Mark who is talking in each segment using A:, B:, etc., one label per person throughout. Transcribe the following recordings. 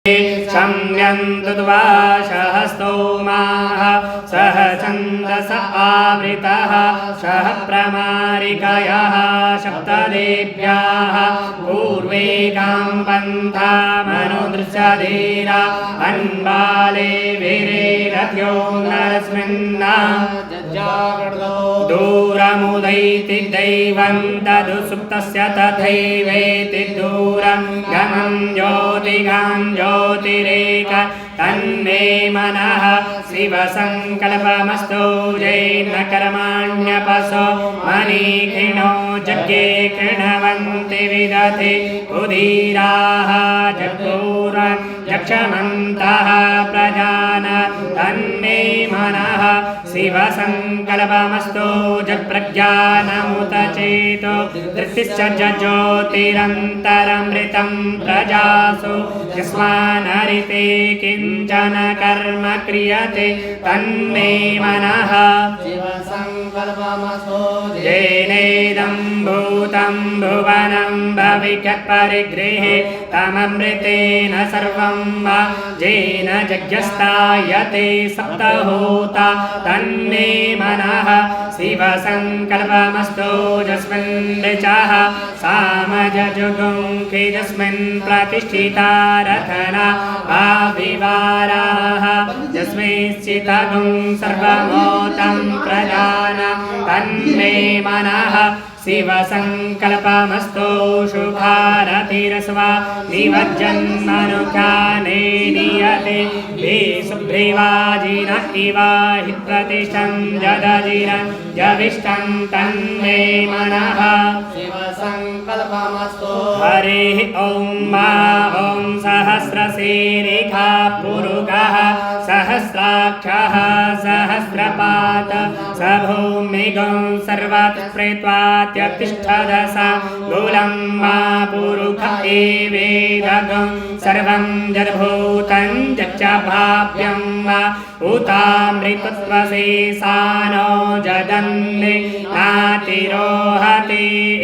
A: शम्यन्तु द्वाशः स्तोमाः सह छन्दस आवृतः सह प्रमारिकयः सप्तदेव्याः पूर्वेगां पन्थामनुदृशधीरा अन्बाले वीरेरथ्यो नरस्मिन्ना दूरमुदैति दैवं तदुसुप्तस्य तथैवेति दूरं गमं ज्योतिगां ज्योतिरेक तन्मे मनः शिवसङ्कल्पमस्तु जैन कर्माण्यपसो मनीखिणो यज्ञे कृणवन्ति विदधे उदीराः जग्गूर यक्षमन्तः प्रजान तन्मे मनः शिवसङ्कल्पमस्तु जगप्रज्ञानमुत चेतो धृतिश्च ज्योतिरन्तरमृतं प्रजासु यस्मानरिते किञ्चन कर्म क्रियते तन्मे मनः येनेदं भूतं भुवनं भविष्यत्परिगृहे तममृतेन सर्वं वा येन यज्ञस्तायते सप्तहोता तन्मे मनः शिवसङ्कल्पमस्तु यस्मिन् ऋचः सामजजुगुंखि यस्मिन् प्रतिष्ठिता रथना आविवाराः यस्मिंश्चितगुं सर्वमोतं प्रजान तन्मे मनः शिवसङ्कल्पमस्तु शुभारतिरस्वा निवज्जन्मनुखाने नियते विशुभ्रिवाजिन इव हि प्रतिष्ठं जदजिरं जविष्टं तन्मे मनः शिवसङ्कल्पमस्तु हरिः ॐ मा ॐ सहस्रशीरिखा पुरुगः सहस्राक्षः सहस्रपात स भूमिगं सर्वतः प्रेत्वात्यतिष्ठदसा मूलं मा पुरुष एवेदगं सर्वं जडभूतं यच्च भाव्यं वा उतामृतत्वशेषानो जदन्ने नातिरोहते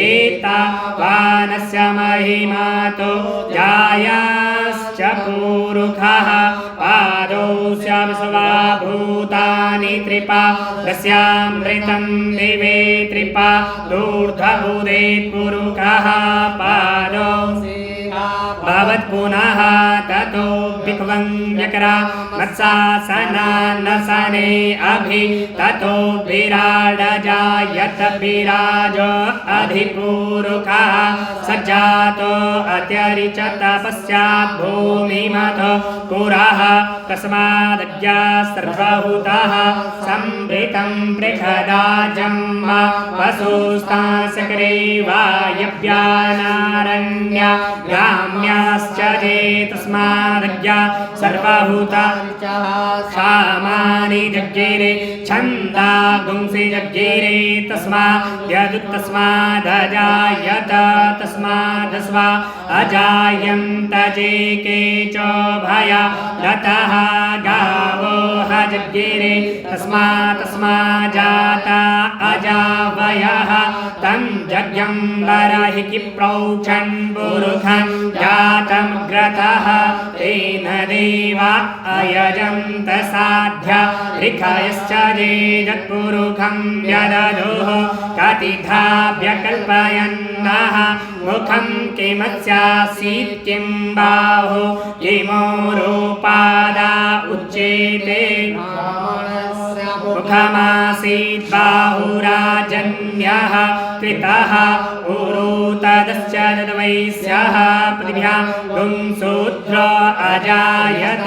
A: एतावानस्य महिमातो जायाश्च पुरुषः पादोऽस्य विश्वा भूतानि त्रिपा तस्यामृतं दिवे त्रिपा दूर्ध्वभूते पुरुषः पादो भवत्पुनः ततो विक्वं व्यकरा मत्सासनानसने अभि ततो विराडजायत विराजो अधिपुरुषः सज्जातो अत्यरिचत पश्चात् भूमिमथो पुरः तस्मादज्ञा सर्वभूतः संवृतं पृषदाजं वसुस्तांसकरे वायव्यानारण्या ग्राम्याश्च ये तस्मादज्ञा सर्वभूता सामानि जज्ञिरे छन्दागुंसि जज्ञिरे तस्मादजायत तस्मादस्वा अजायन्त जे केचोभया रतः गावो हजज्ञिरे तस्माजाता अजावयः तं यज्ञं बर्हिः प्रोक्षन् पुरुषं जातमग्रतः तेन देवा अयजन्त साध्या ऋषयश्च ये यत्पुरुषं व्यदधुः कतिधा व्यकल्पयन्नः मुखं किमस्यासीत् किं बाहु किमोरुपादा उच्येते मुखमासीत् बाहुराजन्यः कृतः उरु तदश्च तद्वैश्यः पृथिव्यां गुंसूत्रो अजायत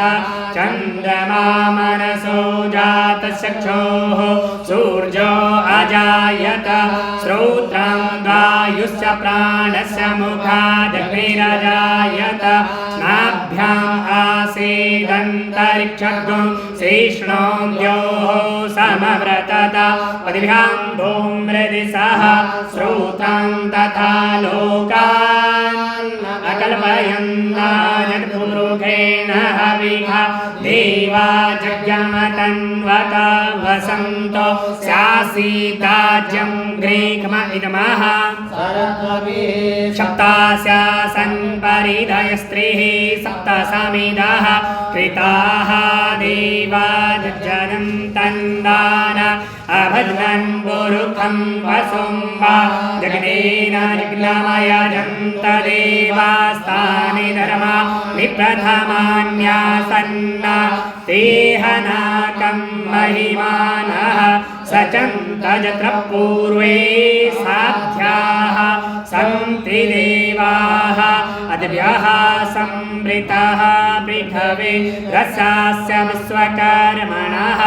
A: चन्द्रमा मनसो जातचक्षुः सूर्यो अजायत श्रोत्रं वायुश्च प्राणस्य मुखादग्निरजायत नाभ्याम् आसीदन्तरिक्षगुं श्रीष्णोऽद्योः समव्रतत पृथिव्यां धूम्रदिशः श्रोत्रं तथा लोकान् अकल्पयन्ना यत्पुरुषे मन्त्रेण हविषा देवा जज्ञमतन्वत वसन्तो स्यासीदाज्यं ग्रीक्म इदमः सप्तास्यासन् परिधयस्त्रीः सप्तसमिदः कृताः देवा जज्जनं तन्दान अभद्रन् पुरुखं वसुं वा जगदेन जिग्नमयजन्त देवास्तानि धर्मा विप्रथमान्यासन्ना तेहनाकं महिमानः सचन्तजत्र पूर्वे साध्याः सन्ति देवाः अद्भ्यः संवृतः पृथवे रसास्य विश्वकर्मणः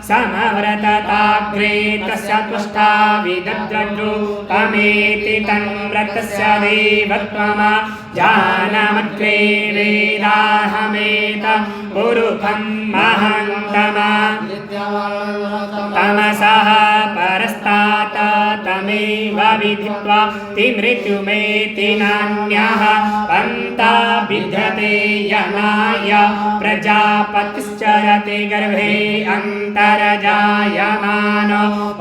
A: समव्रतताग्रे तस्य तुष्टा विदद्रजु तमेति तन्व्रतस्य देवत्वमा जानमग्रे वेदाहमेत पुरुखं महन्तमा तमसः परस्तात् तमेव विदित्वा तिमृत्युमेति नान्यः पन्था विद्यते यनाय प्रजापतिश्चरति गर्भे अन्तर्जायमानो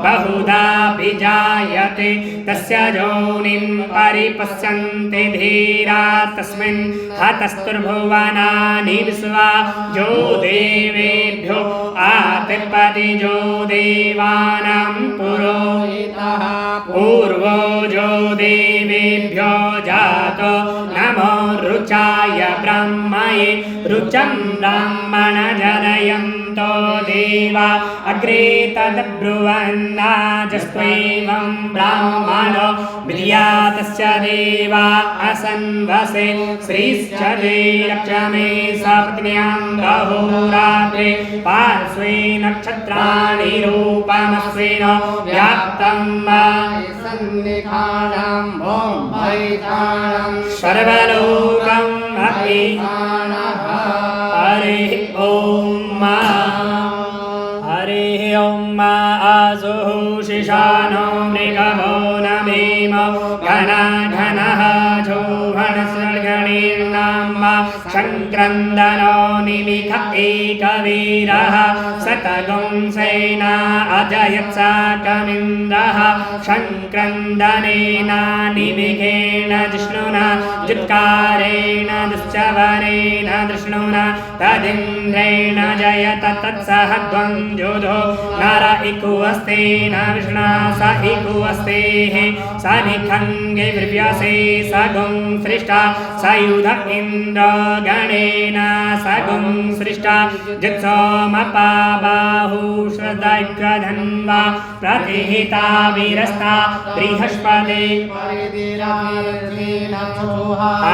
A: बहुधा विजायते तस्य योनिं परिपश्यन्ति धीरा तस्मिन् हतस्तुर्भुवनानि विश्वा जो देवेभ्यो आतिपति जो देवानां पुरोहितः पूर्वो जो देवेभ्यो जातो नमो रुचाय ब्रह्मये रुचं ब्राह्मण जनयन्तो देवा अग्रे तद्ब्रुवन्नाजस्त्वैवं ब्राह्मणो विद्यातस्य देवा असन्वसे श्रीश्च ते रक्षमे सपत्न्यां बहुरात्रे पार्श्वे नक्षत्राणि रूपमस्वेन व्याप्तं सन्निधानं सर्वलोकम् अपि हरिः ॐ आसुः शिशानो मृगभो नमेम घनः जोभणसर्गणीर्नाम शङ्क्रन्दनो निमिख एकवीरः शतगुंसेना अजयत्साकमिन्द्रः शङ्क्रन्दनेन निमिखेण जिष्णुना जुत्कारेण दुश्चवरेण दृष्णुना तदिन्द्रेण जयत तत्सहध्वं जोधो नर इकुवस्तेन विष्णा स इकुवस्तेः स निखङ्गे विव्यसे स गुं सृष्टा सयुध इन्द्र गणेन स गुं सृष्टा जित्सोमपा बाहु श्रद्धग्रधन्वा प्रतिहिता वीरस्ता बृहस्पते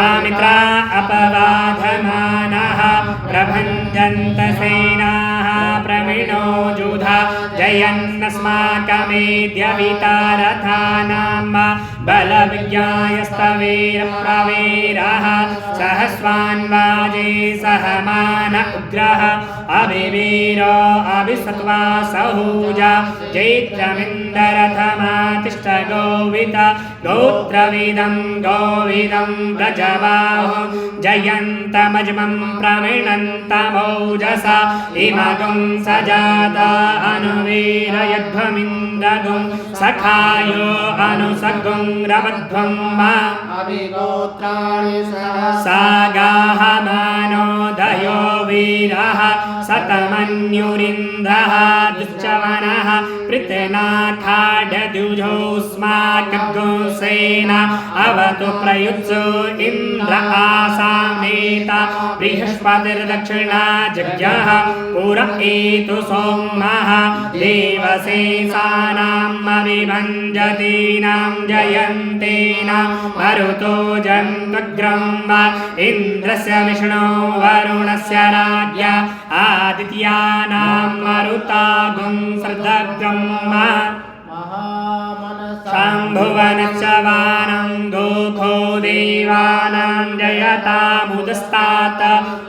A: आमित्रा अपवाधमानः प्रभञ्जन्त सेनाः प्रवीणो जुधा जयन्नस्माकमेद्य वितारथानां बलविज्ञायस्तवीरप्रवीरः सहस्वान्वाजे सहमान उग्रः अभिवीरो अभिसत्वा सहूजा चैत्रमिन्दरथमातिष्ठ गोवित गोत्रविदं व्रजबाहु जयन्तमज्मं प्रवीणन्तमौजसा इमगुं सजाता अनुवीरयध्वमिन्दगुं सखायो अनुसगुं रमध्वं मा अभिगोत्राणि सागाहमानोदयो वीरः सतमन्युरिन्द्रः दुश्चवनः पृतनाथाढ्यजुजोऽस्माकगुंसेन अवतु प्रयुत्सो इन्द्र आसामेता बृहस्पतिर्दक्षिणा जज्ञः पुर एतु सोमः देवशेषानाम् अभिभञ्जतीनां जयन्तीनां मरुतो जन्तुग्रं वा इन्द्रस्य विष्णो वरुणस्य राज्ञा आदित्यानां मरुतागुं श्रद्धग्रं वा शम्भुवनक्षवानं गोखो देवानां जयतामुदस्तात्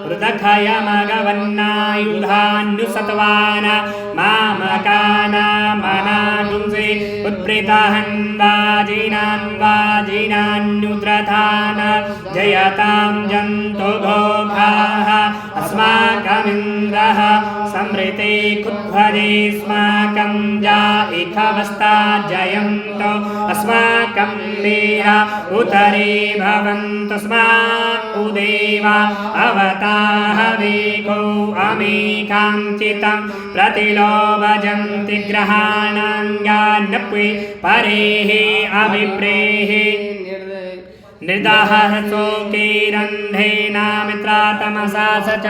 A: हृदखयमगवन्नायुधान्युसत्वान मामकानामनागुंसे उत्प्रीताहन्वाजिनान्वाजिनान्युद्रधान जयतां जन्तुघोषाः अमिन्द्रः समृते कुध्वजेस्माकं जायिखवस्ता जयन्तो अस्माकं वीरा उतरे भवन्तु स्माकुदेवा अवताहवेको अमेकाञ्चितं प्रतिलोभजन्ति ग्रहाणाङ्गान्नप्वे परेः अभिप्रेः निर्दाहसोके रन्धेनामित्रातमसा स च